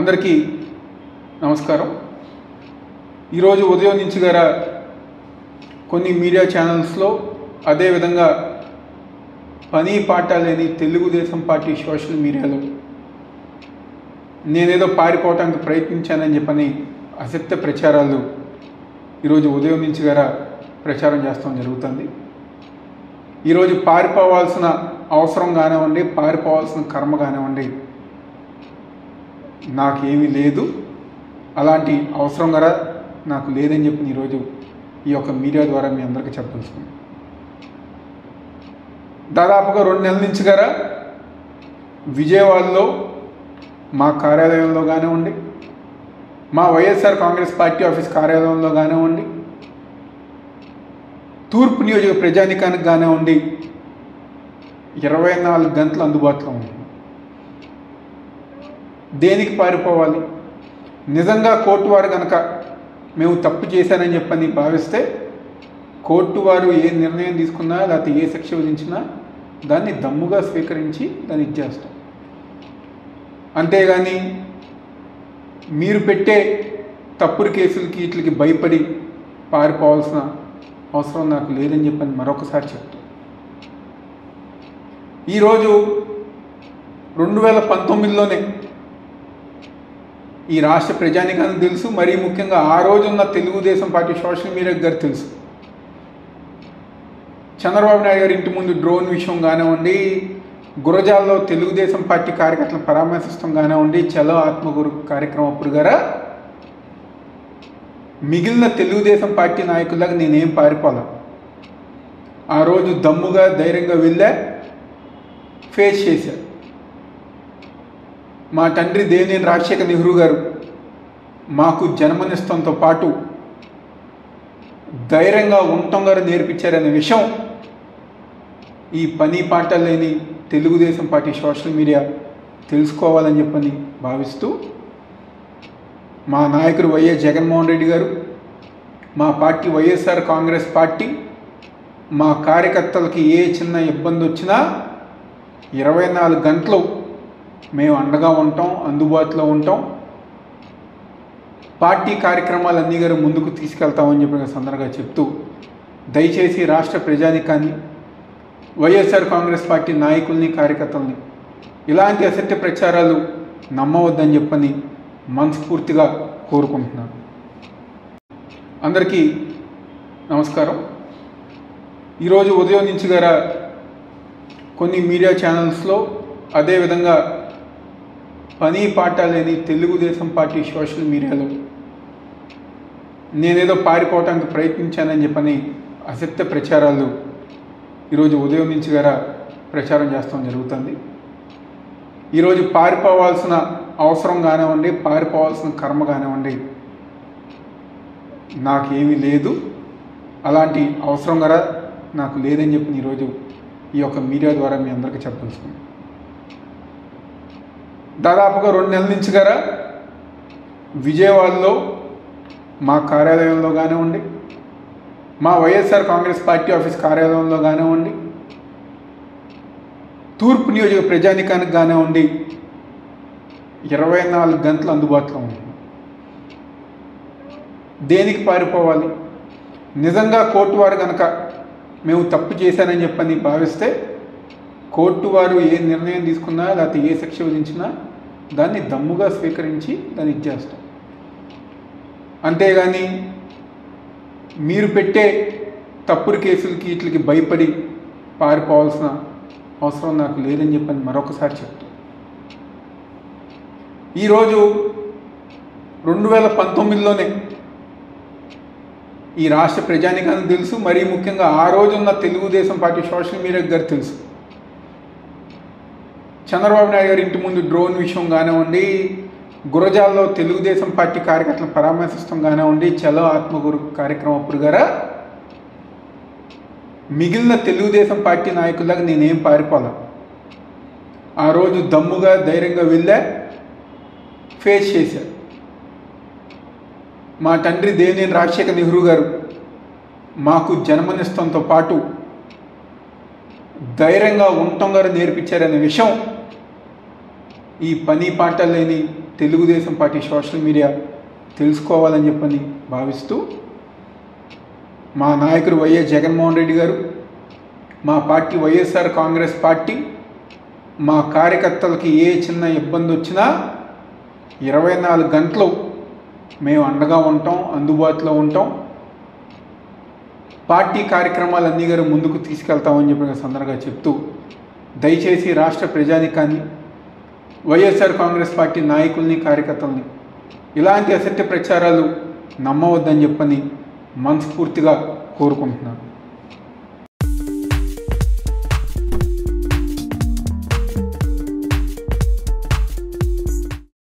అందరికీ నమస్కారం. ఈరోజు ఉదయం నుంచి కొన్ని మీడియా ఛానల్స్లో అదేవిధంగా పని పాట లేని తెలుగుదేశం పార్టీ సోషల్ మీడియాలో నేనేదో పారిపోవటానికి ప్రయత్నించానని చెప్పని అసత్య ప్రచారాలు ఈరోజు ఉదయం నుంచి ప్రచారం చేస్తాం జరుగుతుంది. ఈరోజు పారిపోవాల్సిన అవసరం కానివ్వండి, పారిపోవాల్సిన కర్మ కానివ్వండి నాకేమీ లేదు, అలాంటి అవసరం నాకు లేదని చెప్పి ఈరోజు ఈ యొక్క మీడియా ద్వారా మీ అందరికీ చెప్పదలుచుకున్నాను. దాదాపుగా 2 నెలల నుంచి విజయవాడలో మా కార్యాలయంలో కానివ్వండి, మా వైఎస్ఆర్ కాంగ్రెస్ పార్టీ ఆఫీస్ కార్యాలయంలో కానివ్వండి, తూర్పు నియోజక ప్రజానికానికి కానివ్వండి 24 గంటలు అందుబాటులో ఉంది. దేనికి పారిపోవాలి? నిజంగా కోర్టు వారు కనుక మేము తప్పు చేశానని చెప్పని భావిస్తే కోర్టు వారు ఏ నిర్ణయం తీసుకున్నా లేకపోతే ఏ శిక్ష విధించినా దాన్ని దమ్ముగా స్వీకరించి దాన్ని ఇచ్చేస్తాం. అంతేగాని మీరు పెట్టే తప్పుడు కేసులకి వీటికి భయపడి పారిపోవాల్సిన అవసరం నాకు లేదని చెప్పని మరొకసారి చెప్తాను. ఈరోజు 2019లోనే ఈ రాష్ట్ర ప్రజానికానికి తెలుసు, మరీ ముఖ్యంగా ఆ రోజున్న తెలుగుదేశం పార్టీ సోషల్ మీడియాకి తెలుసు. చంద్రబాబు నాయుడు గారి ఇంటి ముందు డ్రోన్ విషయం కానివ్వండి, గురజాల్లో తెలుగుదేశం పార్టీ కార్యకర్తలను పరామర్శిస్తాం కానివ్వండి, చలో ఆత్మగురు కార్యక్రమం అప్పుడు మిగిలిన తెలుగుదేశం పార్టీ నాయకులకు నేనేం పారిపోలే. ఆ రోజు దమ్ముగా ధైర్యంగా వెళ్ళా, ఫేస్ చేశారు. మా తండ్రి దేవినేని రాజశేఖర్ నెహ్రూ గారు మాకు జన్మనిస్తంతో పాటు ధైర్యంగా ఉండటం నేర్పించారనే విషయం ఈ పని పాట లేని తెలుగుదేశం పార్టీ సోషల్ మీడియా తెలుసుకోవాలని చెప్పని భావిస్తూ మా నాయకుడు వైఎస్ జగన్మోహన్ రెడ్డి గారు, మా పార్టీ వైఎస్ఆర్ కాంగ్రెస్ పార్టీ మా కార్యకర్తలకి ఏ చిన్న ఇబ్బంది వచ్చినా 24 గంటలు మేము అండగా ఉంటాం, అందుబాటులో ఉంటాం, పార్టీ కార్యక్రమాలన్నీ ముందుకు తీసుకెళ్తామని చెప్పిన సందర్భంగా చెప్తూ దయచేసి రాష్ట్ర ప్రజానికాన్ని, వైఎస్ఆర్ కాంగ్రెస్ పార్టీ నాయకుల్ని, కార్యకర్తల్ని ఇలాంటి అసత్య ప్రచారాలు నమ్మవద్దని చెప్పని మనస్ఫూర్తిగా కోరుకుంటున్నాను. అందరికీ నమస్కారం. ఈరోజు ఉదయం నుంచి కొన్ని మీడియా ఛానల్స్లో అదేవిధంగా పని పాట లేని తెలుగుదేశం పార్టీ సోషల్ మీడియాలో నేనేదో పారిపోవటానికి ప్రయత్నించానని చెప్పని అసత్య ప్రచారాలు ఈరోజు ఉదయం నుంచి ప్రచారం చేస్తాం జరుగుతుంది. ఈరోజు పారిపోవాల్సిన అవసరం కానివ్వండి, పారిపోవాల్సిన కర్మ కానివ్వండి నాకేమీ లేదు, అలాంటి అవసరం నాకు లేదని చెప్పి ఈరోజు ఈ యొక్క మీడియా ద్వారా మీ అందరికీ చెప్పదలుచుకున్నాను. దాదాపుగా 2 నెలల నుంచి విజయవాడలో మా కార్యాలయంలో కానివ్వండి, మా వైఎస్ఆర్ కాంగ్రెస్ పార్టీ ఆఫీస్ కార్యాలయంలో కానివ్వండి, తూర్పు నియోజక ప్రజానికానికి కానివ్వండి 24 గంటలు అందుబాటులో ఉంది. దేనికి పారిపోవాలి? నిజంగా కోర్టు వారు కనుక మేము తప్పు చేశానని చెప్పని భావిస్తే కోర్టు వారు ఏ నిర్ణయం తీసుకున్నా లేకపోతే ఏ శిక్ష విధించినా దాన్ని దమ్ముగా స్వీకరించి దాన్ని ఇచ్చేస్తాం. అంతేగాని మీరు పెట్టే తప్పుడు కేసులకి వీటికి భయపడి పారిపోవాల్సిన అవసరం నాకు లేదని చెప్పని మరొకసారి చెప్తాను. ఈరోజు 2019లోనే ఈ రాష్ట్ర ప్రజానికానికి తెలుసు, మరీ ముఖ్యంగా ఆ రోజున్న తెలుగుదేశం పార్టీ సోషల్ మీడియాకి తెలుసు. చంద్రబాబు నాయుడు గారి ఇంటి ముందు డ్రోన్ విషయం కానివ్వండి, గురజాల్లో తెలుగుదేశం పార్టీ కార్యకర్తలను పరామర్శిస్తాం కానివ్వండి, చలో ఆత్మగురు కార్యక్రమం అప్పుడు మిగిలిన తెలుగుదేశం పార్టీ నాయకులకు నేనేం పారిపోలే. ఆ రోజు దమ్ముగా ధైర్యంగా వెళ్ళా, ఫేస్ చేశారు. మా తండ్రి దేవినేని రాజశేఖర్ నెహ్రూ గారు మాకు జన్మనిస్తంతో పాటు ధైర్యంగా ఉండటం నేర్పించారనే విషయం ఈ పని పాట లేని తెలుగుదేశం పార్టీ సోషల్ మీడియా తెలుసుకోవాలని చెప్పని భావిస్తూ మా నాయకుడు వైఎస్ జగన్మోహన్ రెడ్డి గారు, మా పార్టీ వైఎస్ఆర్ కాంగ్రెస్ పార్టీ, మా కార్యకర్తలకి ఏ చిన్న ఇబ్బంది వచ్చినా 24 గంటలు మేము అండగా ఉంటాం, అందుబాటులో ఉంటాం. పార్టీ కార్యక్రమాలన్నీ గారు ముందుకు తీసుకెళ్తామని చెప్పిన సందర్భంగా చెప్తూ, దయచేసి రాష్ట్ర ప్రజానికాన్ని, వైఎస్ఆర్ కాంగ్రెస్ పార్టీ నాయకుల్ని, కార్యకర్తల్ని ఇలాంటి అసత్య ప్రచారాలు నమ్మవద్దని చెప్పని మనస్ఫూర్తిగా కోరుకుంటున్నాను.